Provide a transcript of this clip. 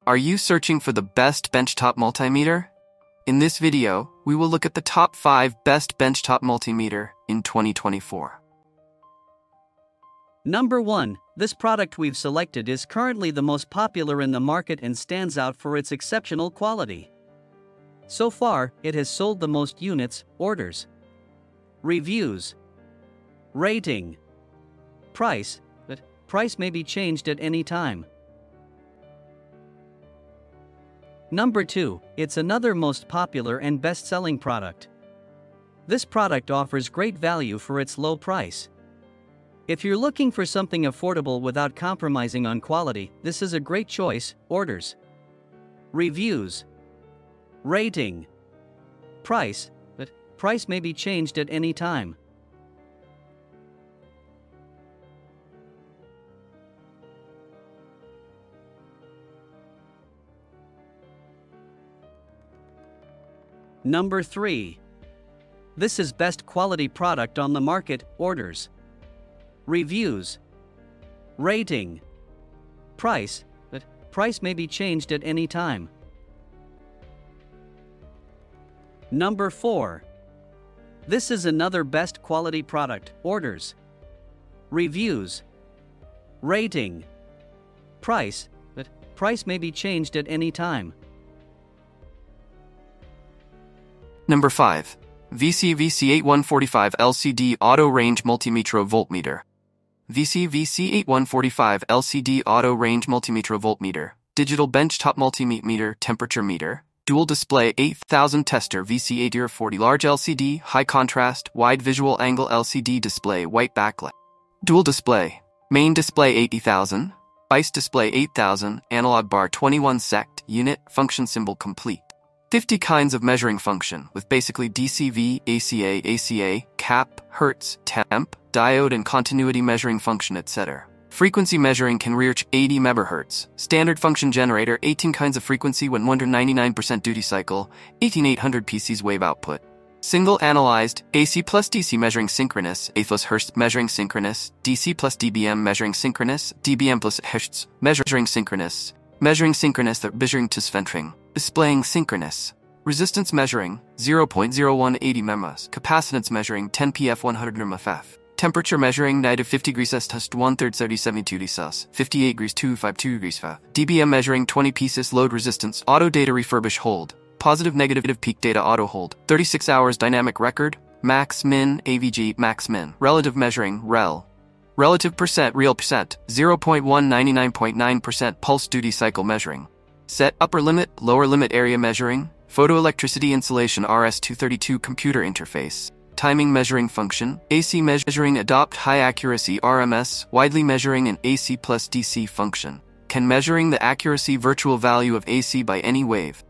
Are you searching for the best benchtop multimeter? In this video, we will look at the top 5 best benchtop multimeter in 2024. Number 1. This product we've selected is currently the most popular in the market and stands out for its exceptional quality. So far, it has sold the most units, orders, reviews, rating, price, but price may be changed at any time. Number 2. It's another most popular and best-selling product. This product offers great value for its low price. If you're looking for something affordable without compromising on quality, this is a great choice. Orders, reviews, rating, price, but price may be changed at any time. Number 3. This is best quality product on the market. Orders, reviews, rating, price, but price may be changed at any time. Number 4. This is another best quality product. Orders, reviews, rating, price, but price may be changed at any time. Number 5. VICI VC8145 LCD Auto Range Multimetro Voltmeter. VICI VC8145 LCD Auto Range Multimetro Voltmeter, Digital Benchtop Multimeter Temperature Meter, Dual Display 8000 Tester VC8040 Large LCD High Contrast Wide Visual Angle LCD Display White Backlight. Dual Display, Main Display 80,000, ICE Display 8000, Analog Bar 21 Sect, Unit, Function Symbol Complete. 50 kinds of measuring function with basically DCV, ACA, cap, hertz, temp, diode and continuity measuring function, etc. Frequency measuring can reach 80 MHz. Standard function generator, 18 kinds of frequency when 199% duty cycle, 18800 PCs wave output. Single analyzed, AC plus DC measuring synchronous, A plus Hertz measuring synchronous, DC plus dBm measuring synchronous, dBm plus Hertz measuring synchronous, the measuring to Sventring. Displaying synchronous. Resistance measuring 0.0180 memas. Capacitance measuring 10 pF 100 mff. Temperature measuring -50 degrees C test 1/3 72 degrees C, 58 degrees 252 degrees F. dBm measuring 20 pieces. Load resistance. Auto data refurbish hold. Positive negative peak data auto hold. 36 hours dynamic record. Max min AVG max min. Relative measuring rel. Relative percent real percent 0.199.9% pulse duty cycle measuring. Set upper limit, lower limit area measuring, photoelectricity insulation RS-232 computer interface, timing measuring function, AC measuring adopt high accuracy RMS, widely measuring an AC plus DC function, can measuring the accuracy virtual value of AC by any wave,